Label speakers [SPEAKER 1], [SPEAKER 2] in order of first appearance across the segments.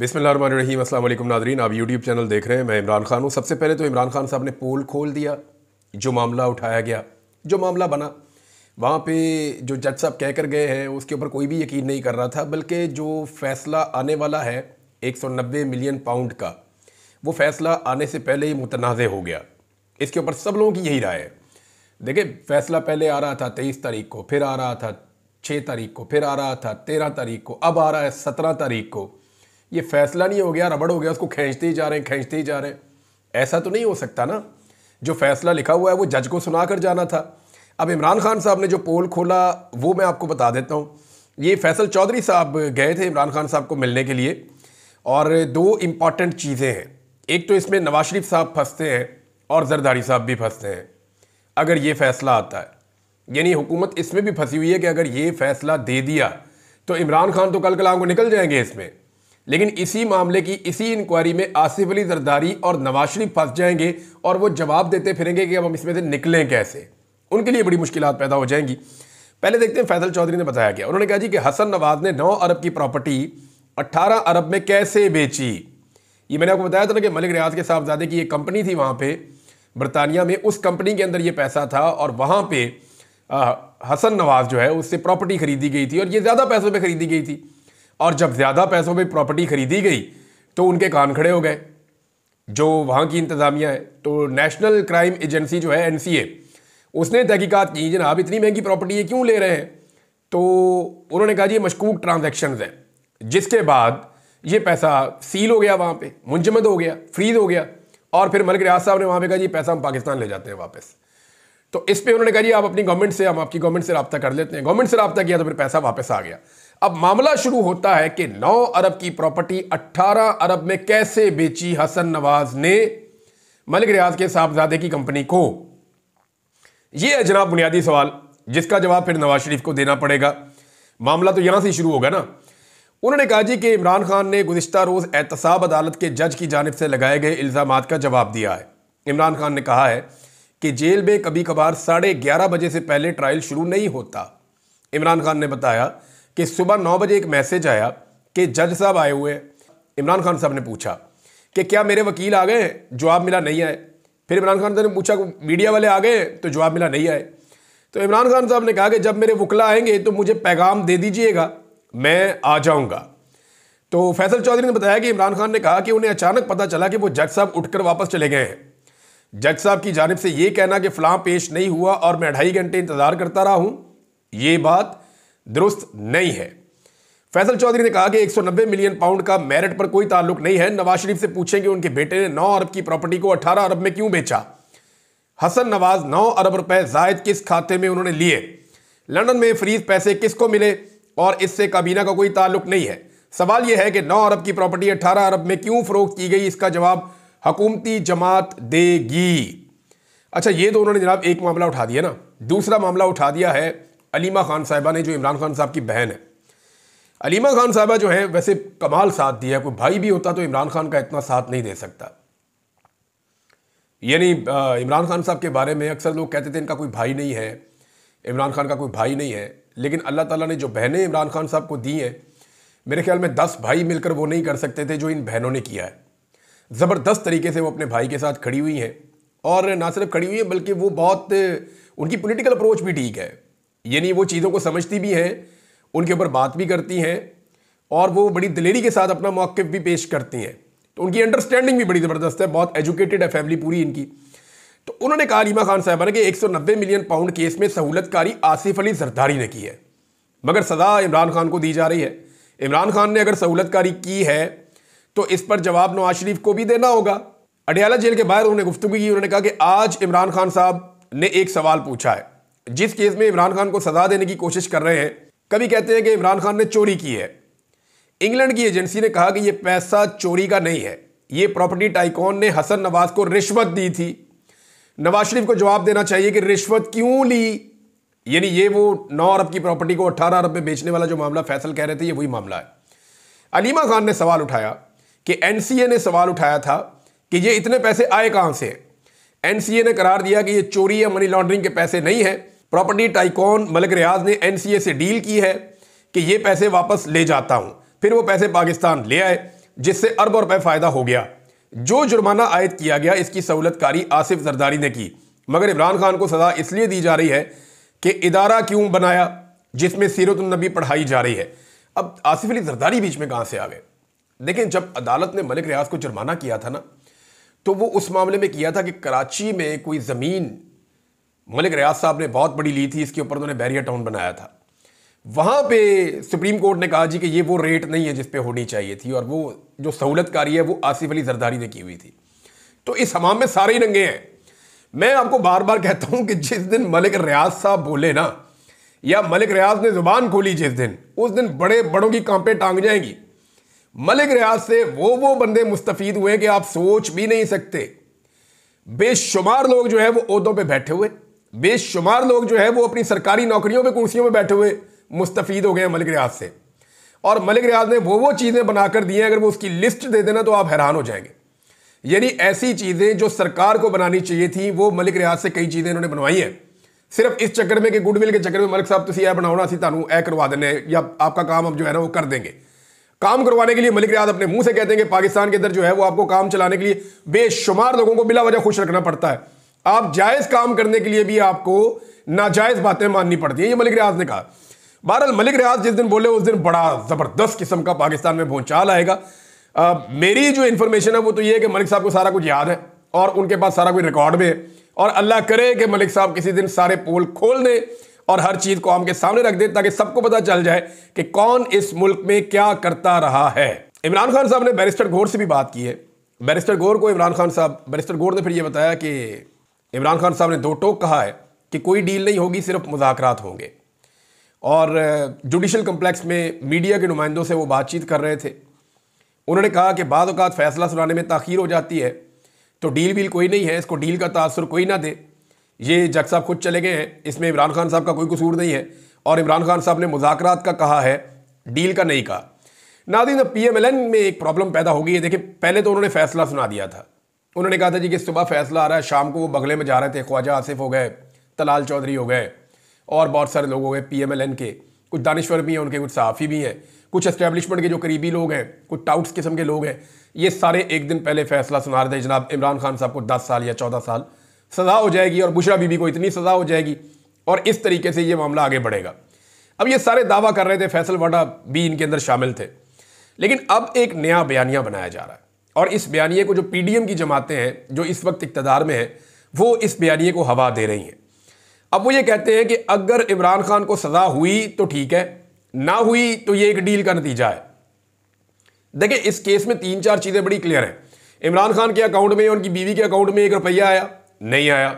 [SPEAKER 1] बिस्मिल्लाहिर्रहमानिर्रहीम। अस्सलाम वालेकुम नाज़रीन, आप यूट्यूब चैनल देख रहे हैं। मैं इमरान खान हूँ। सबसे पहले तो इमरान खान साहब ने पोल खोल दिया, जो मामला उठाया गया, जो मामला बना, वहाँ पे जो जज साहब कह कर गए हैं उसके ऊपर कोई भी यकीन नहीं कर रहा था, बल्कि जो फ़ैसला आने वाला है 190 मिलियन पाउंड का, वो फ़ैसला आने से पहले ही मुतनाज़ हो गया। इसके ऊपर सब लोगों की यही राय है। देखिए, फ़ैसला पहले आ रहा था 23 तारीख को, फिर आ रहा था 6 तारीख को, फिर आ रहा था 13 तारीख को, अब आ रहा है 17 तारीख को। ये फैसला नहीं हो गया, रबड़ हो गया, उसको खींचते ही जा रहे हैं, खींचते ही जा रहे हैं। ऐसा तो नहीं हो सकता ना। जो फैसला लिखा हुआ है वो जज को सुना कर जाना था। अब इमरान खान साहब ने जो पोल खोला वो मैं आपको बता देता हूँ। ये फैसल चौधरी साहब गए थे इमरान खान साहब को मिलने के लिए, और दो इम्पॉर्टेंट चीज़ें हैं। एक तो इसमें नवाज शरीफ साहब फंसते हैं और जरदारी साहब भी फंसते हैं अगर ये फैसला आता है। यानी हुकूमत इसमें भी फंसी हुई है कि अगर ये फैसला दे दिया तो इमरान खान तो कल कलाम को निकल जाएंगे इसमें, लेकिन इसी मामले की इसी इंक्वायरी में आसिफ अली जरदारी और नवाज शरीफ फंस जाएंगे और वो जवाब देते फिरेंगे कि अब हम इसमें से निकलें कैसे। उनके लिए बड़ी मुश्किलात पैदा हो जाएंगी। पहले देखते हैं फैसल चौधरी ने बताया क्या। उन्होंने कहा जी कि हसन नवाज ने 9 अरब की प्रॉपर्टी 18 अरब में कैसे बेची। ये मैंने आपको बताया था ना कि मलिक रियाज के साहबजादे की एक कंपनी थी वहाँ पे बरतानिया में, उस कंपनी के अंदर ये पैसा था और वहाँ पे हसन नवाज जो है उससे प्रॉपर्टी खरीदी गई थी और ये ज़्यादा पैसों पर खरीदी गई थी। और जब ज़्यादा पैसों में प्रॉपर्टी खरीदी गई तो उनके कान खड़े हो गए जो वहाँ की इंतज़ामिया है। तो नेशनल क्राइम एजेंसी जो है NCA, उसने तहकीकात की, जनाब इतनी महंगी प्रॉपर्टी ये क्यों ले रहे हैं। तो उन्होंने कहा जी ये मशकूक ट्रांजैक्शंस हैं, जिसके बाद ये पैसा सील हो गया, वहाँ पे मुंजमद हो गया, फ्रीज हो गया। और फिर मलिक रियाज साहब ने वहाँ पे कहा जी पैसा हम पाकिस्तान ले जाते हैं वापस। तो इस पर उन्होंने कहा जी आप अपनी गवर्नमेंट से, हम आपकी गवर्नमेंट से रब्ता कर लेते हैं। गवर्नमेंट से रब्ता किया तो फिर पैसा वापस आ गया। अब मामला शुरू होता है कि 9 अरब की प्रॉपर्टी 18 अरब में कैसे बेची हसन नवाज ने मलिक रियाज के साहबजादे की कंपनी को। यह है जनाब बुनियादी सवाल, जिसका जवाब फिर नवाज शरीफ को देना पड़ेगा। मामला तो यहां से शुरू होगा ना। उन्होंने कहा जी कि इमरान खान ने गुज़िश्ता रोज़ एहतसाब अदालत के जज की जानिब से लगाए गए इल्ज़ामात का जवाब दिया है। इमरान खान ने कहा है कि जेल में कभी कभार 11:30 बजे से पहले ट्रायल शुरू नहीं होता। इमरान खान ने बताया कि सुबह 9 बजे एक मैसेज आया कि जज साहब आए हुए हैं। इमरान खान साहब ने पूछा कि क्या मेरे वकील आ गए, जवाब मिला नहीं आए। फिर इमरान खान साहब ने पूछा मीडिया वाले आ गए, तो जवाब मिला नहीं आए। तो इमरान खान साहब ने कहा कि जब मेरे वकला आएंगे तो मुझे पैगाम दे दीजिएगा, मैं आ जाऊंगा। तो फैसल चौधरी ने बताया कि इमरान खान ने कहा कि उन्हें अचानक पता चला कि वो जज साहब उठकर वापस चले गए हैं। जज साहब की जानिब से ये कहना कि फलां पेश नहीं हुआ और मैं 2.5 घंटे इंतजार करता रहा हूं, ये बात दुरुस्त नहीं है। फैसल चौधरी ने कहा कि 190 मिलियन पाउंड का मेरिट पर कोई ताल्लुक नहीं है। नवाज शरीफ से पूछें कि उनके बेटे ने 9 अरब की प्रॉपर्टी को 18 अरब में क्यों बेचा। हसन नवाज 9 अरब रुपए जायद किस खाते में उन्होंने लिए, लंदन में फ्रीज पैसे किसको मिले, और इससे काबीना का कोई ताल्लुक नहीं है। सवाल यह है कि 9 अरब की प्रॉपर्टी 18 अरब में क्यों फरोख्त की गई, इसका जवाब हुकूमती जमात देगी। अच्छा, ये तो उन्होंने जनाब एक मामला उठा दिया ना। दूसरा मामला उठा दिया है अलीमा खान साहिबा ने, जो इमरान खान साहब की बहन है। अलीमा खान साहिबा जो है वैसे कमाल साथ दिया। कोई भाई भी होता तो इमरान खान का इतना साथ नहीं दे सकता। यानी इमरान खान साहब के बारे में अक्सर लोग कहते थे इनका कोई भाई नहीं है, इमरान खान का कोई भाई नहीं है। लेकिन अल्लाह ताला ने जो बहनें इमरान खान साहब को दी हैं, मेरे ख्याल में 10 भाई मिलकर वो नहीं कर सकते थे जो इन बहनों ने किया है। ज़बरदस्त तरीके से वो अपने भाई के साथ खड़ी हुई हैं, और ना सिर्फ खड़ी हुई है बल्कि वो बहुत, उनकी पॉलिटिकल अप्रोच भी ठीक है। यानी वो चीज़ों को समझती भी हैं, उनके ऊपर बात भी करती हैं, और वो बड़ी दिलेरी के साथ अपना मौक़िफ़ भी पेश करती हैं। तो उनकी अंडरस्टैंडिंग भी बड़ी ज़बरदस्त है, बहुत एजुकेटेड है फैमिली पूरी इनकी। तो उन्होंने कहा अलीमा खान साहबा ने कि 190 मिलियन पाउंड केस में सहूलतकारी आसिफ अली जरदारी ने की है, मगर सज़ा इमरान खान को दी जा रही है। इमरान खान ने अगर सहूलतकारी की है तो इस पर जवाब नवाज शरीफ को भी देना होगा। अडयाला जेल के बाहर उन्होंने गुफ्तगू की। उन्होंने कहा कि आज इमरान खान साहब ने एक सवाल पूछा है, जिस केस में इमरान खान को सजा देने की कोशिश कर रहे हैं। कभी कहते हैं कि इमरान खान ने चोरी की है। इंग्लैंड की एजेंसी ने कहा कि यह पैसा चोरी का नहीं है, ये प्रॉपर्टी टाइकॉन ने हसन नवाज को रिश्वत दी थी। नवाज शरीफ को जवाब देना चाहिए कि रिश्वत क्यों ली। यानी ये वो 9 अरब की प्रॉपर्टी को 18 अरब में बेचने वाला जो मामला फैसल कह रहे थे, ये वही मामला है। अलीमा खान ने सवाल उठाया कि NCA ने सवाल उठाया था कि ये इतने पैसे आए कहां से। NCA ने करार दिया कि ये चोरी या मनी लॉन्ड्रिंग के पैसे नहीं है। प्रॉपर्टी टाइकॉन मलिक रियाज ने NCA से डील की है कि ये पैसे वापस ले जाता हूं। फिर वो पैसे पाकिस्तान ले आए। जिससे अरबों रुपए फायदा हो गया। जो जुर्माना आयद किया गया इसकी सहूलतकारी आसिफ जरदारी ने की, मगर इमरान खान को सजा इसलिए दी जा रही है कि इदारा क्यों बनाया जिसमें सीरतुन नबी पढ़ाई जा रही है। अब आसिफ अली जरदारी बीच में कहां से आ गए? देखें, जब अदालत ने मलिक रियाज को जुर्माना किया था ना, तो वो उस मामले में किया था कि कराची में कोई ज़मीन मलिक रियाज साहब ने बहुत बड़ी ली थी, इसके ऊपर उन्होंने बैरियर टाउन बनाया था। वहां पे सुप्रीम कोर्ट ने कहा जी कि ये वो रेट नहीं है जिस पे होनी चाहिए थी, और वो जो सहूलतकारी है वो आसिफ अली जरदारी ने की हुई थी। तो इस हमाम में सारे ही नंगे हैं। मैं आपको बार बार कहता हूं कि जिस दिन मलिक रियाज साहब बोले ना, या मलिक रियाज ने जुबान खोली जिस दिन, उस दिन बड़े बड़ों की कांपे टांग जाएंगी। मलिक रियाज से वो बंदे मुस्तफीद हुए कि आप सोच भी नहीं सकते। बेशुमार लोग जो है वो ओहदों पे बैठे हुए, बेशुमार लोग जो है वो अपनी सरकारी नौकरियों पे कुर्सियों पे बैठे हुए मुस्तफीद हो गए मलिक रियाज से। और मलिक रियाज ने वो चीजें बनाकर दी हैं, अगर वो उसकी लिस्ट दे देना तो आप हैरान हो जाएंगे। यानी ऐसी चीजें जो सरकार को बनानी चाहिए थी वो मलिक रियाज से कई चीजें इन्होंने बनवाई हैं, सिर्फ इस चक्कर में कि गुडविल के चक्कर में मलिक साहब तुम यह बनाओ ना, असी तुहानू ए करवा देने, या आपका काम अब जो है ना वो कर देंगे। काम करवाने के लिए मलिक रियाज अपने मुंह से कहते हैं कि पाकिस्तान के अंदर जो है वो आपको काम चलाने के लिए बेशुमार लोगों को बिला वजह खुश रखना पड़ता है। आप जायज काम करने के लिए भी आपको नाजायज बातें माननी पड़ती हैं, ये मलिक रियाज ने कहा। बहरहाल मलिक रियाज जिस दिन बोले उस दिन बड़ा जबरदस्त किस्म का पाकिस्तान में भूचाल आएगा। मेरी जो इंफॉर्मेशन है वो तो ये है कि मलिक साहब को सारा कुछ याद है और उनके पास सारा कुछ रिकॉर्ड में है, और अल्लाह करे कि मलिक साहब किसी दिन सारे पोल खोल दें और हर चीज को आम के सामने रख दे, ताकि सबको पता चल जाए कि कौन इस मुल्क में क्या करता रहा है। इमरान खान साहब ने बैरिस्टर गौर से भी बात की है। बैरिस्टर गौर को बैरिस्टर गौर ने फिर यह बताया कि इमरान खान साहब ने दो टोक कहा है कि कोई डील नहीं होगी, सिर्फ मुज़ाकरात होंगे। और जुडिशल कम्प्लेक्स में मीडिया के नुमाइंदों से वो बातचीत कर रहे थे। उन्होंने कहा कि बाद औक़ात फ़ैसला सुनाने में ताख़ीर हो जाती है, तो डील कोई नहीं है, इसको डील का तासुर कोई ना दे। ये जज साहब खुद चले गए हैं, इसमें इमरान खान साहब का कोई कसूर नहीं है। और इमरान खान साहब ने मुज़ाकरात का कहा है, डील का नहीं कहा। नाज़रीन, PMLN में एक प्रॉब्लम पैदा हो गई है। देखिए, पहले तो उन्होंने फ़ैसला सुना दिया था। उन्होंने कहा था जी कि सुबह फ़ैसला आ रहा है, शाम को वो बगले में जा रहे थे, ख्वाजा आसिफ हो गए, तलाल चौधरी हो गए और बहुत सारे लोग हो गए PMLN के। कुछ दानिश्वर भी हैं उनके, कुछ सहाफ़ी भी हैं, कुछ एस्टेब्लिशमेंट के जो करीबी लोग हैं, कुछ टाउट्स किस्म के लोग हैं। ये सारे एक दिन पहले फ़ैसला सुना रहे थे, जनाब इमरान खान साहब को 10 साल या 14 साल सज़ा हो जाएगी और बुशरा बीबी को इतनी सज़ा हो जाएगी, और इस तरीके से ये मामला आगे बढ़ेगा। अब ये सारे दावा कर रहे थे, फैसल वाडा भी इनके अंदर शामिल थे। लेकिन अब एक नया बयानिया बनाया जा रहा है, और इस बयानिए को जो PDM की जमातें हैं जो इस वक्त इक़्तिदार में हैं, वो इस बयानिए को हवा दे रही हैं। अब वो ये कहते हैं कि अगर इमरान खान को सज़ा हुई तो ठीक है, ना हुई तो ये एक डील का नतीजा है। देखिए, इस केस में 3-4 चीज़ें बड़ी क्लियर हैं। इमरान खान के अकाउंट में, उनकी बीवी के अकाउंट में 1 रुपया आया? नहीं आया।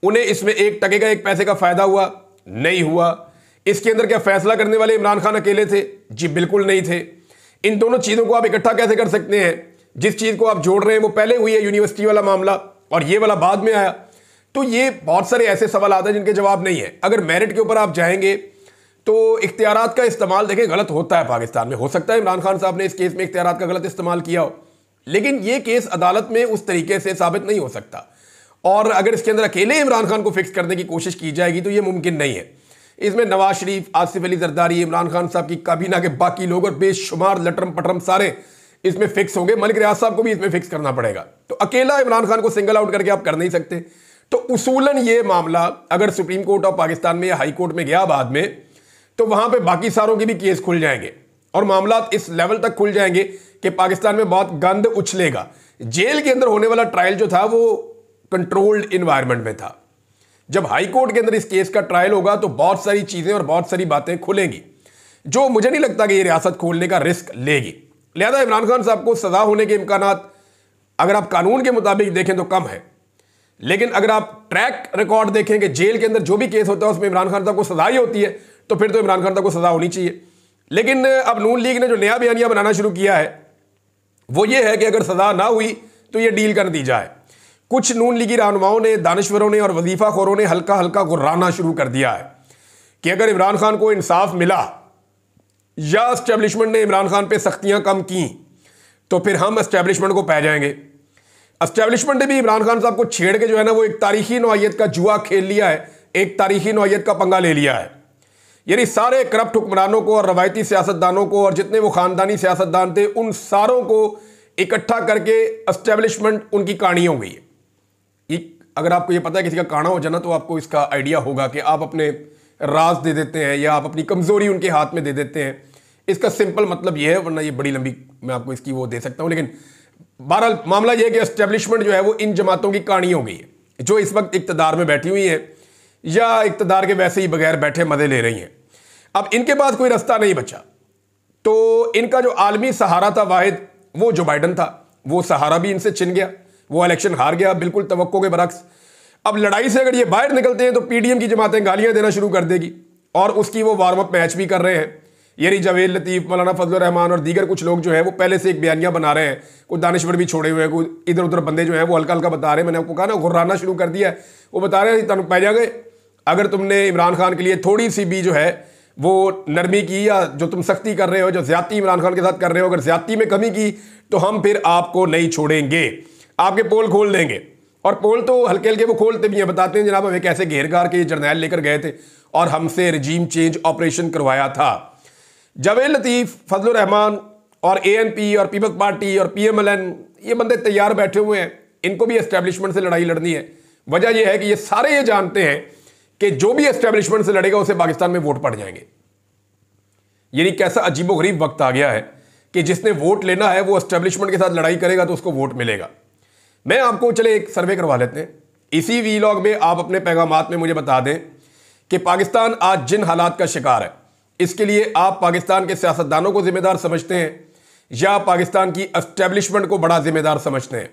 [SPEAKER 1] उन्हें इसमें 1 टके का 1 पैसे का फ़ायदा हुआ? नहीं हुआ। इसके अंदर क्या फैसला करने वाले इमरान खान अकेले थे? जी बिल्कुल नहीं थे। इन दोनों चीज़ों को आप इकट्ठा कैसे कर सकते हैं? जिस चीज़ को आप जोड़ रहे हैं वो पहले हुई है, यूनिवर्सिटी वाला मामला, और ये वाला बाद में आया। तो ये बहुत सारे ऐसे सवाल आते हैं जिनके जवाब नहीं है। अगर मेरिट के ऊपर आप जाएंगे तो इख्तियारात का इस्तेमाल देखें गलत होता है पाकिस्तान में। हो सकता है इमरान खान साहब ने इस केस में इख्तियारात का गलत इस्तेमाल किया हो, लेकिन ये केस अदालत में उस तरीके से साबित नहीं हो सकता। और अगर इसके अंदर अकेले इमरान खान को फिक्स करने की कोशिश की जाएगी तो ये मुमकिन नहीं है। इसमें नवाज शरीफ, आसिफ अली जरदारी, इमरान खान साहब की काबीना के बाकी लोग और बेशुमार लटरम पटरम सारे इसमें फिक्स होंगे। मलिक रियाज साहब को भी इसमें फिक्स करना पड़ेगा। तो अकेला इमरान खान को सिंगल आउट करके आप कर नहीं सकते। तो उसूलन ये मामला अगर सुप्रीम कोर्ट ऑफ पाकिस्तान में या हाई कोर्ट में गया बाद में, तो वहां पे बाकी सारों के भी केस खुल जाएंगे और मामला इस लेवल तक खुल जाएंगे कि पाकिस्तान में बहुत गंद उछलेगा। जेल के अंदर होने वाला ट्रायल जो था वो कंट्रोल्ड इन्वायरमेंट में था। जब हाई कोर्ट के अंदर इस केस का ट्रायल होगा तो बहुत सारी चीजें और बहुत सारी बातें खुलेंगी, जो मुझे नहीं लगता कि ये रियासत खोलने का रिस्क लेगी। लिहाजा इमरान खान साहब को सजा होने के इम्कानात अगर आप कानून के मुताबिक देखें तो कम है, लेकिन अगर आप ट्रैक रिकॉर्ड देखें कि जेल के अंदर जो भी केस होता है उसमें इमरान खान साहब को सजा ही होती है, तो फिर तो इमरान खान साहब को सजा होनी चाहिए। लेकिन अब नून लीग ने जो नया बयानिया बनाना शुरू किया है वो ये है कि अगर सजा ना हुई तो ये डील का नतीजा है। कुछ नून लीगी रहनुमाओं ने, दानिश्वरों ने और वजीफाखोरों ने हल्का हल्का गुर्राना शुरू कर दिया है कि अगर इमरान खान को इंसाफ मिला या एस्टेब्लिशमेंट ने इमरान खान पे सख्तियां कम की तो फिर हम एस्टेब्लिशमेंट को पै जाएंगे। एस्टेब्लिशमेंट ने भी इमरान खान साहब को छेड़ के जो है ना वो एक तारीखी नौइयत का जुआ खेल लिया है, एक तारीखी नौइयत का पंगा ले लिया है यानी सारे करप्ट हुक्मरानों को और रवायती सियासतदानों को और जितने वो खानदानी सियासतदान थे उन सारों को इकट्ठा करके एस्टेब्लिशमेंट उनकी कहानी हो गई है। अगर आपको ये पता है किसी का काना हो जाना तो आपको इसका आइडिया होगा कि आप अपने राज दे देते हैं या आप अपनी कमजोरी उनके हाथ में दे देते हैं। इसका सिंपल मतलब ये है, वरना ये बड़ी लंबी मैं आपको इसकी वो दे सकता हूं, लेकिन बहरहाल मामला ये है कि एस्टेब्लिशमेंट जो है वो इन जमातों की कहानी हो गई है जो इस वक्त इक्तदार में बैठी हुई है या इक्तदार के वैसे ही बगैर बैठे मजे ले रही हैं। अब इनके पास कोई रास्ता नहीं बचा, तो इनका जो आलमी सहारा था वाहिद, वो जो बाइडन था, वो सहारा भी इनसे छिन गया, वो इलेक्शन हार गया बिल्कुल तवक्को के बरक्स। अब लड़ाई से अगर ये बाहर निकलते हैं तो पीडीएम की जमातें गालियां देना शुरू कर देगी और उसकी वो वार्म अप मैच भी कर रहे हैं। यानी जावेद लतीफ़, मौलाना फजल रहमान और दीगर कुछ लोग जो है वो पहले से एक बयानियां बना रहे हैं, कुछ दानिश्वर भी छोड़े हुए हैं, कुछ इधर उधर बंदे जो हैं वो हल्का हल्का बता रहे हैं। मैंने आपको कहा ना घुर्राना शुरू कर दिया है, वो बता रहे हैं तुम पै जा गए अगर तुमने इमरान खान के लिए थोड़ी सी भी जो है वो नरमी की या जो तुम सख्ती कर रहे हो, जो ज्यादती इमरान खान के साथ कर रहे हो, अगर ज्यादती में कमी की तो हम फिर आपको नहीं छोड़ेंगे, आपके पोल खोल देंगे। और पोल तो हल्के हल्के वो खोलते भी हैं, बताते हैं जनाब हमें कैसे घेर घार के जर्नैल लेकर गए थे और हमसे रजीम चेंज ऑपरेशन करवाया था। जावेद लतीफ़, फजल रहमान और एएनपी और पीपल्स पार्टी और पीएमएलएन, ये बंदे तैयार बैठे हुए हैं, इनको भी एस्टेब्लिशमेंट से लड़ाई लड़नी है। वजह यह है कि ये सारे ये जानते हैं कि जो भी एस्टेब्लिशमेंट से लड़ेगा उसे पाकिस्तान में वोट पड़ जाएंगे। यानी कैसा अजीबोगरीब वक्त आ गया है कि जिसने वोट लेना है वो एस्टेब्लिशमेंट के साथ लड़ाई करेगा तो उसको वोट मिलेगा। मैं आपको चले एक सर्वे करवा लेते हैं, इसी वीलॉग में आप अपने पैगामात में मुझे बता दें कि पाकिस्तान आज जिन हालात का शिकार है, इसके लिए आप पाकिस्तान के सियासतदानों को जिम्मेदार समझते हैं या पाकिस्तान की एस्टेब्लिशमेंट को बड़ा जिम्मेदार समझते हैं।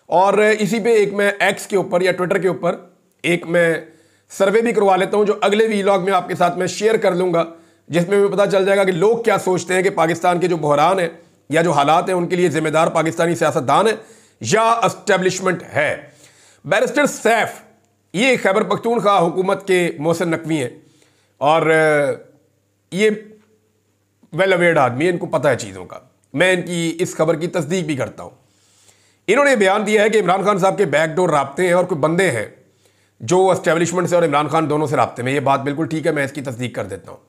[SPEAKER 1] और इसी पे एक मैं एक्स के ऊपर या ट्विटर के ऊपर एक मैं सर्वे भी करवा लेता हूं जो अगले वीलॉग में आपके साथ मैं शेयर कर लूंगा, जिसमें भी पता चल जाएगा कि लोग क्या सोचते हैं कि पाकिस्तान के जो बहरान है या जो हालात हैं उनके लिए जिम्मेदार पाकिस्तानी सियासतदान है या एस्टेब्लिशमेंट है। बैरिस्टर सैफ ये खैबर पख्तूनख्वा हुकूमत के मोहसिन नकवी हैं और ये वेल अवेयर्ड आदमी है, इनको पता है चीज़ों का। मैं इनकी इस खबर की तस्दीक भी करता हूँ। इन्होंने बयान दिया है कि इमरान खान साहब के बैकडोर राब्ते हैं और कोई बंदे हैं जो एस्टेब्लिशमेंट से और इमरान खान दोनों से राब्ते में। ये बात बिल्कुल ठीक है, मैं इसकी तस्दीक कर देता हूँ,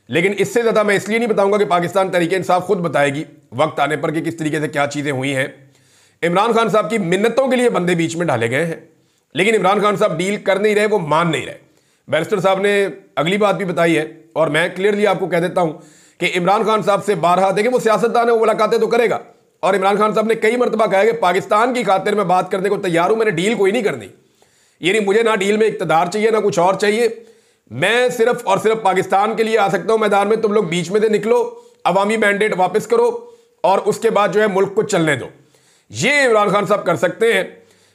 [SPEAKER 1] लेकिन इससे ज़्यादा मैं इसलिए नहीं बताऊंगा कि पाकिस्तान तहरीक इंसाफ खुद बताएगी वक्त आने पर कि किस तरीके से क्या चीज़ें हुई हैं। इमरान खान साहब की मिन्नतों के लिए बंदे बीच में डाले गए हैं, लेकिन इमरान खान साहब डील कर नहीं रहे, वो मान नहीं रहे। बैरिस्टर साहब ने अगली बात भी बताई है और मैं क्लियरली आपको कह देता हूं कि इमरान खान साहब से बारहा, देखिए वो सियासतदान है, वो मुलाकातें तो करेगा और इमरान खान साहब ने कई मरतबा कहा है कि पाकिस्तान की खातिर मैं बात करने को तैयार हूं, मैंने डील कोई नहीं करनी। यानी मुझे ना डील में इक्तदार चाहिए ना कुछ और चाहिए, मैं सिर्फ और सिर्फ पाकिस्तान के लिए आ सकता हूं मैदान में, तुम लोग बीच में से निकलो, अवामी मैंडेट वापस करो और उसके बाद जो है मुल्क को चलने दो। ये इमरान खान साहब कर सकते हैं,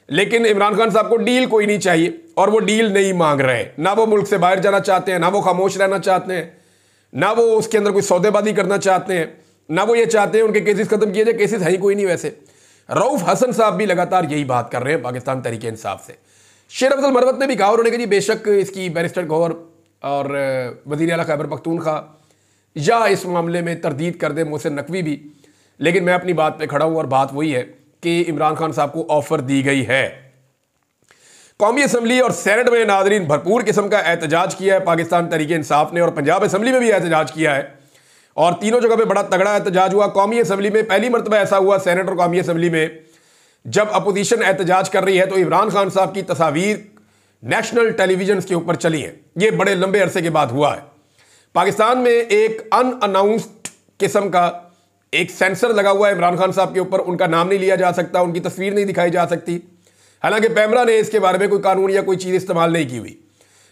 [SPEAKER 1] लेकिन इमरान खान साहब को डील कोई नहीं चाहिए और वो डील नहीं मांग रहे। ना वो मुल्क से बाहर जाना चाहते हैं, ना वो खामोश रहना चाहते हैं, ना वो उसके अंदर कोई सौदेबाजी करना चाहते हैं, ना वो ये चाहते हैं उनके केसेस खत्म किए जाए। केसेस है ही कोई नहीं। वैसे रऊफ हसन साहब भी लगातार यही बात कर रहे हैं पाकिस्तान तहरीक इंसाफ से। शेर अफजल मरवत ने भी कहा, उन्होंने कहा जी बेशक इसकी बैरिस्टर गौहर और वज़ीर आला खैबर पख्तूनख्वा या इस मामले में तरदीद कर दे मोहसिन नकवी भी, लेकिन मैं अपनी बात पे खड़ा हूं और बात वही है कि इमरान खान साहब को ऑफर दी गई है। कौमी असम्बली और सेनेट में नाज़रीन भरपूर किस्म का एहतजाज किया है पाकिस्तान तहरीक इंसाफ ने और पंजाब असम्बली में भी एहतजाज किया है और तीनों जगह पे बड़ा तगड़ा एहतजाज हुआ। कौमी असम्बली में पहली मरतबा ऐसा हुआ, सेनेट और कौमी असम्बली में, जब अपोजिशन एहतजाज कर रही है तो इमरान खान साहब की तस्वीर नेशनल टेलीविजन के ऊपर चली है। ये बड़े लंबे अरसे के बाद हुआ है। पाकिस्तान में एक अनअनाउंस्ड किस्म का एक सेंसर लगा हुआ है इमरान खान साहब के ऊपर, उनका नाम नहीं लिया जा सकता, उनकी तस्वीर नहीं दिखाई जा सकती। हालांकि पैमरा ने इसके बारे में कोई कानून या कोई चीज़ इस्तेमाल नहीं की हुई।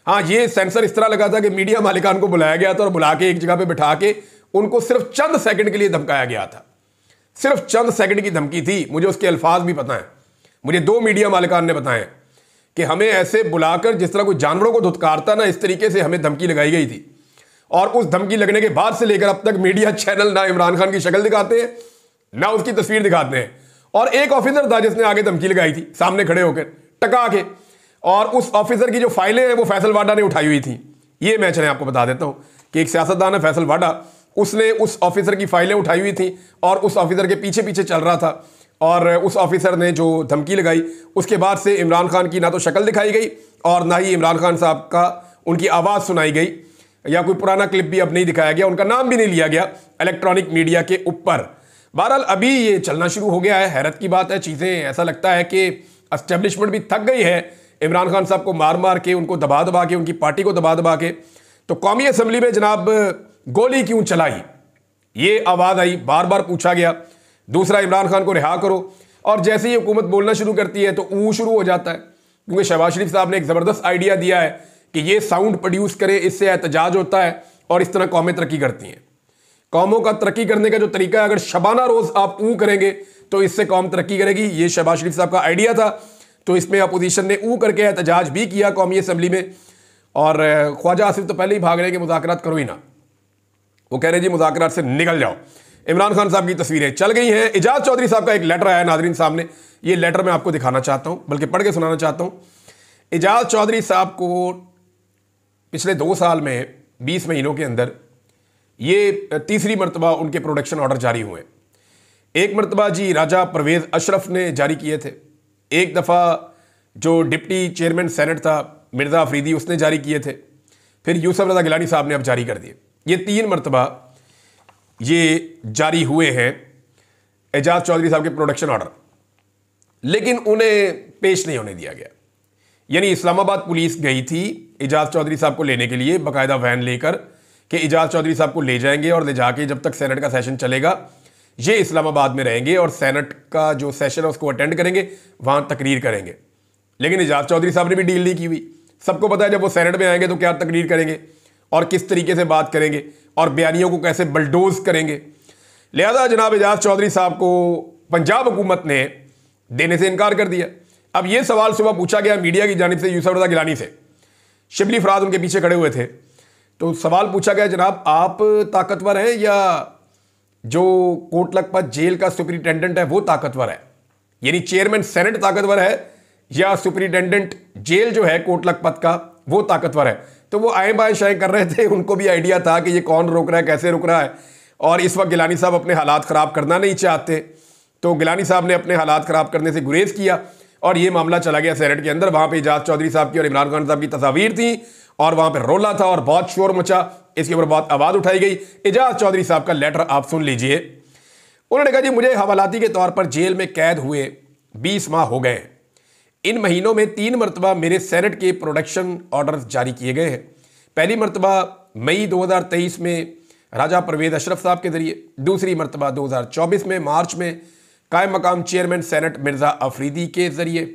[SPEAKER 1] हाँ, ये सेंसर इस तरह लगा था कि मीडिया मालिकान को बुलाया गया था और बुला के एक जगह पे बिठा के उनको सिर्फ चंद सेकंड के लिए धमकाया गया था। सिर्फ चंद सेकंड की धमकी थी। मुझे उसके अल्फाज भी पता है, मुझे 2 मीडिया मालिकान ने बताए कि हमें ऐसे बुलाकर जिस तरह कोई जानवरों को धुतकारता ना, इस तरीके से हमें धमकी लगाई गई थी। और उस धमकी लगने के बाद से लेकर अब तक मीडिया चैनल ना इमरान खान की शक्ल दिखाते हैं ना उसकी तस्वीर दिखाते हैं। और एक ऑफिसर था जिसने आगे धमकी लगाई थी सामने खड़े होकर टका के, और उस ऑफिसर की जो फाइलें हैं वो फैसल वाडा ने उठाई हुई थी। ये मैं चले आपको बता देता हूं कि एक सियासतदान है फैसल वाडा, उसने उस ऑफिसर की फाइलें उठाई हुई थी और उस ऑफिसर के पीछे पीछे चल रहा था और उस ऑफिसर ने जो धमकी लगाई उसके बाद से इमरान खान की ना तो शक्ल दिखाई गई और ना ही इमरान खान साहब का उनकी आवाज़ सुनाई गई। या कोई पुराना क्लिप भी अब नहीं दिखाया गया, उनका नाम भी नहीं लिया गया इलेक्ट्रॉनिक मीडिया के ऊपर। बहरहाल अभी ये चलना शुरू हो गया है। हैरत की बात है, चीज़ें ऐसा लगता है कि एस्टेब्लिशमेंट भी थक गई है इमरान खान साहब को मार मार के, उनको दबा दबा के, उनकी पार्टी को दबा दबा के। तो कौमी असम्बली में जनाब गोली क्यों चलाई, ये आवाज़ आई, बार बार पूछा गया। दूसरा, इमरान खान को रिहा करो। और जैसे ही हुकूमत बोलना शुरू करती है तो ऊ शुरू हो जाता है, क्योंकि शहबाज शरीफ साहब ने एक ज़बरदस्त आइडिया दिया है कि ये साउंड प्रोड्यूस करे, इससे एहतजाज होता है और इस तरह कौमें तरक्की करती हैं। कौमों का तरक्की करने का जो तरीका है, अगर शबाना रोज़ आप ऊ करेंगे तो इससे कौम तरक्की करेगी। ये शहबाज शरीफ साहब का आइडिया था। तो इसमें अपोजिशन ने ऊ करके एहतजाज भी किया कौमी असम्बली में। और ख्वाजा आसिफ तो पहले ही भाग रहे हैं कि मुज़ाकरात करो ही ना, वो कह रहे जी मुज़ाकरात से निकल जाओ। इमरान खान साहब की तस्वीरें चल गई हैं। एजाज चौधरी साहब का एक लेटर आया नाज़रीन सामने, ये लेटर मैं आपको दिखाना चाहता हूं, बल्कि पढ़ के सुनाना चाहता हूं। एजाज चौधरी साहब को पिछले 2 साल में 20 महीनों के अंदर ये तीसरी मरतबा उनके प्रोडक्शन ऑर्डर जारी हुए। एक मरतबा जी राजा परवेज़ अशरफ ने जारी किए थे, एक दफ़ा जो डिप्टी चेयरमैन सेनेट था मिर्ज़ा अफरीदी उसने जारी किए थे, फिर यूसुफ रज़ा गिलानी साहब ने अब जारी कर दिए। ये 3 मरतबा ये जारी हुए हैं एजाज चौधरी साहब के प्रोडक्शन ऑर्डर, लेकिन उन्हें पेश नहीं होने दिया गया। यानी इस्लामाबाद पुलिस गई थी एजाज चौधरी साहब को लेने के लिए, बाकायदा वैन लेकर कि एजाज चौधरी साहब को ले जाएंगे और ले जाके जब तक सेनेट का सेशन चलेगा ये इस्लामाबाद में रहेंगे और सेनेट का जो सेशन है उसको अटेंड करेंगे, वहाँ तकरीर करेंगे। लेकिन एजाज चौधरी साहब ने भी डील नहीं की हुई। सबको पता है जब वो सेनेट में आएंगे तो क्या तकरीर करेंगे और किस तरीके से बात करेंगे और बयानियों को कैसे बलडोज करेंगे। लिहाजा जनाब एजाज चौधरी साहब को पंजाब हुकूमत ने देने से इनकार कर दिया। अब ये सवाल सुबह पूछा गया मीडिया की जानिब से यूसुफ रज़ा गिलानी से, शिबली फराज उनके पीछे खड़े हुए थे। तो सवाल पूछा गया जनाब आप ताकतवर हैं या जो कोट लखपत जेल का सुपरिटेंडेंट है वो ताकतवर है, यानी चेयरमैन सेनेट ताकतवर है या सुपरिटेंडेंट जेल जो है कोट लखपत का वो ताकतवर है। तो वो आए बाएं शाएं कर रहे थे, उनको भी आइडिया था कि ये कौन रोक रहा है, कैसे रुक रहा है। और इस वक्त गिलानी साहब अपने हालात ख़राब करना नहीं चाहते, तो गिलानी साहब ने अपने हालात ख़राब करने से गुरेज किया और ये मामला चला गया सेनेट के अंदर। वहाँ पे एजाज चौधरी साहब की और इमरान खान साहब की तस्वीर थी और वहाँ पे रोला था और बहुत शोर मचा, इसके ऊपर बहुत आवाज़ उठाई गई। एजाज चौधरी साहब का लेटर आप सुन लीजिए। उन्होंने कहा जी मुझे हवालाती के तौर पर जेल में कैद हुए 20 माह हो गए। इन महीनों में 3 मरतबा मेरे सेनेट के प्रोडक्शन ऑर्डर जारी किए गए हैं। पहली मरतबा मई 2023 में राजा परवेज़ अशरफ साहब के ज़रिए, दूसरी मरतबा 2024 में मार्च में कायम मकाम चेयरमैन सेनेट मिर्ज़ा अफरीदी के ज़रिए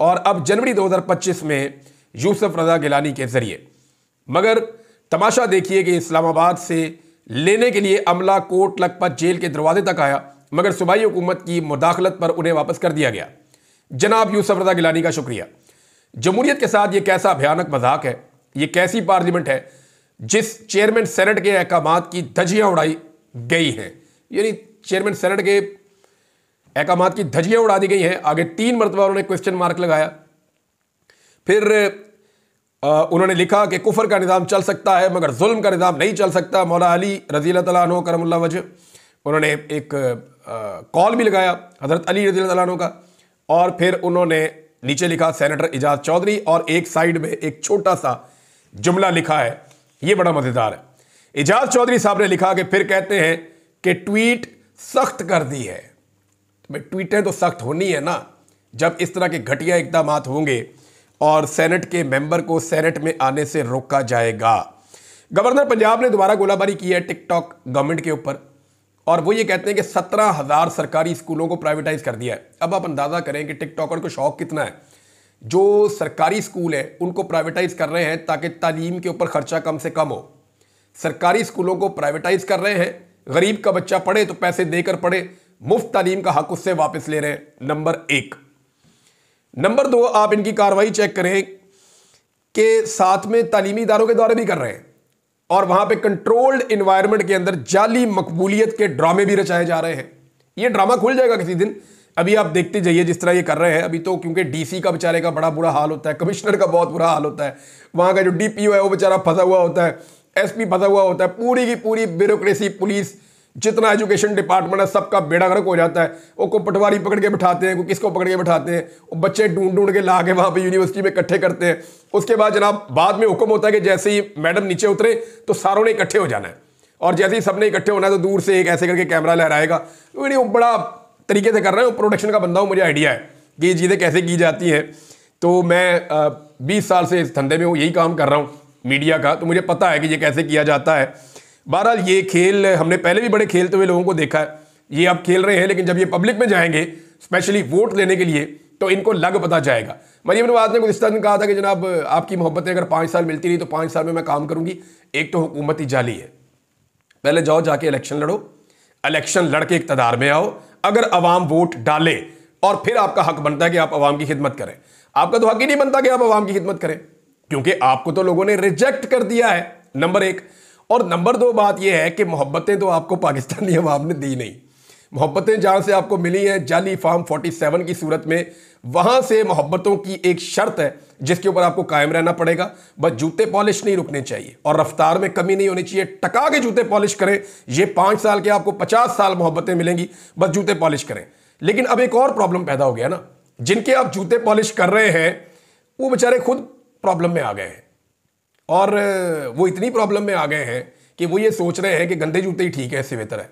[SPEAKER 1] और अब जनवरी 2025 में यूसुफ रज़ा गिलानी के ज़रिए। मगर तमाशा देखिए कि इस्लामाबाद से लेने के लिए अमला कोट लखपत जेल के दरवाजे तक आया, मगर सूबाई हुकूमत की मुदाखलत पर उन्हें वापस कर दिया गया। जनाब यूसुफ रज़ा गिलानी का शुक्रिया। जमहूरियत के साथ ये कैसा भयानक मजाक है, ये कैसी पार्लियामेंट है जिस चेयरमैन सेनेट के अहकामात की धज्जियाँ उड़ाई गई हैं। यानी चेयरमैन सेनेट के अहकामात की धज्जियाँ उड़ा दी गई हैं। आगे 3 मरतबा उन्होंने क्वेश्चन मार्क लगाया। फिर उन्होंने लिखा कि कुफर का निज़ाम चल सकता है मगर जुल्म का निज़ाम नहीं चल सकता। मौला अली रज़ी अल्लाह तआला अन्हु करमुल्लाह वजह, उन्होंने एक कॉल भी लगाया हज़रत अली रज़ी अल्लाह तआला अन्हु का। और फिर उन्होंने नीचे लिखा सेनेटर एजाज चौधरी और एक साइड में एक छोटा सा जुमला लिखा है, ये बड़ा मज़ेदार है। एजाज चौधरी साहब ने लिखा कि फिर कहते हैं कि ट्वीट सख्त कर दी है। तो भाई ट्वीटें तो सख्त होनी है ना, जब इस तरह के घटिया इक़दामात होंगे और सेनेट के मेंबर को सेनेट में आने से रोका जाएगा। गवर्नर पंजाब ने दोबारा गोलाबारी की है टिकटॉक गवर्नमेंट के ऊपर और वो ये कहते हैं कि 17,000 सरकारी स्कूलों को प्राइवेटाइज कर दिया है। अब आप अंदाज़ा करें कि टिकटॉकर को शौक कितना है। जो सरकारी स्कूल है उनको प्राइवेटाइज कर रहे हैं ताकि तालीम के ऊपर खर्चा कम से कम हो। सरकारी स्कूलों को प्राइवेटाइज कर रहे हैं, गरीब का बच्चा पढ़े तो पैसे देकर पढ़े, मुफ्त तालीम का हक उससे वापस ले रहे हैं। नंबर 1। नंबर 2, आप इनकी कार्रवाई चेक करें कि साथ में तालीमी इदारों के दौरे भी कर रहे हैं और वहां पे कंट्रोल्ड इन्वायरमेंट के अंदर जाली मकबूलियत के ड्रामे भी रचाए जा रहे हैं। ये ड्रामा खुल जाएगा किसी दिन, अभी आप देखते जाइए जिस तरह ये कर रहे हैं। अभी तो क्योंकि डीसी का बेचारे का बड़ा बुरा हाल होता है, कमिश्नर का बहुत बुरा हाल होता है, वहाँ का जो डीपीओ है वो बेचारा फंसा हुआ होता है, एसपी फंसा हुआ होता है, पूरी की पूरी ब्यूरोक्रेसी पुलिस जितना एजुकेशन डिपार्टमेंट है सबका बेड़ा गर्क हो जाता है। वो को पटवारी पकड़ के बिठाते हैं, को किसको पकड़ के बिठाते हैं, वो बच्चे ढूंढ ढूंढ के ला के वहाँ पे यूनिवर्सिटी में इकट्ठे करते हैं। उसके बाद जनाब बाद में हुक्म होता है कि जैसे ही मैडम नीचे उतरे तो सारों ने इकट्ठे हो जाना है, और जैसे ही सबने इकट्ठे होना है तो दूर से एक ऐसे करके कैमरा लहराएगा। तो वो बड़ा तरीके से कर रहे हैं, प्रोडक्शन का बंदा हूँ, मुझे आइडिया है कि ये चीज़ें कैसे की जाती हैं। तो मैं 20 साल से इस धंधे में हूँ, यही काम कर रहा हूँ मीडिया का, तो मुझे पता है कि ये कैसे किया जाता है। बहरहाल ये खेल हमने पहले भी बड़े खेलते हुए लोगों को देखा है, ये अब खेल रहे हैं, लेकिन जब ये पब्लिक में जाएंगे स्पेशली वोट लेने के लिए तो इनको लग पता जाएगा। मरीम नवाज ने गुज़िश्ता दिन कहा था कि जनाब आपकी मोहब्बतें अगर 5 साल मिलती रही तो 5 साल में मैं काम करूंगी। एक तो हुकूमत ही जाली है, पहले जाओ जाके इलेक्शन लड़ो, इलेक्शन लड़के इक़्तिदार में आओ, अगर अवाम वोट डाले और फिर आपका हक बनता है कि आप अवाम की खिदमत करें। आपका तो हक ही नहीं बनता कि आप अवाम की खिदमत करें, क्योंकि आपको तो लोगों ने रिजेक्ट कर दिया है, नंबर 1। और नंबर 2 बात यह है कि मोहब्बतें तो आपको पाकिस्तानी अवाम ने दी नहीं। मोहब्बतें जहां से आपको मिली हैं जाली फार्म 47 की सूरत में, वहां से मोहब्बतों की एक शर्त है जिसके ऊपर आपको कायम रहना पड़ेगा। बस जूते पॉलिश नहीं रुकने चाहिए और रफ्तार में कमी नहीं होनी चाहिए। टका के जूते पॉलिश करें, ये 5 साल के आपको 50 साल मोहब्बतें मिलेंगी, बस जूते पॉलिश करें। लेकिन अब एक और प्रॉब्लम पैदा हो गया ना, जिनके आप जूते पॉलिश कर रहे हैं वो बेचारे खुद प्रॉब्लम में आ गए हैं, और वो इतनी प्रॉब्लम में आ गए हैं कि वो ये सोच रहे हैं कि गंदे जूते ही ठीक है, इससे बेहतर है।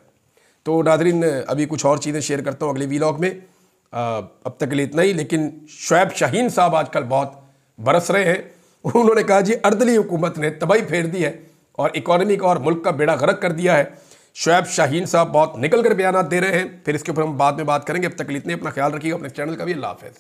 [SPEAKER 1] तो नाज़रीन अभी कुछ और चीज़ें शेयर करता हूँ अगले वीलॉग में। अब तक के लिए इतना ही। लेकिन शुएब शाहीन साहब आजकल बहुत बरस रहे हैं। उन्होंने कहा जी अर्दली हुकूमत ने तबाही फेर दी है और इकॉनमी का और मुल्क का बेड़ा गर्क कर दिया है। शुएब शाहीन साहब बहुत निकल कर बयान दे रहे हैं, फिर इसके ऊपर हम बाद में बात करेंगे। अब तक के लिए इतने, अपना ख्याल रखिएगा, अपने चैनल का भी। अल्लाह हाफ़िज़।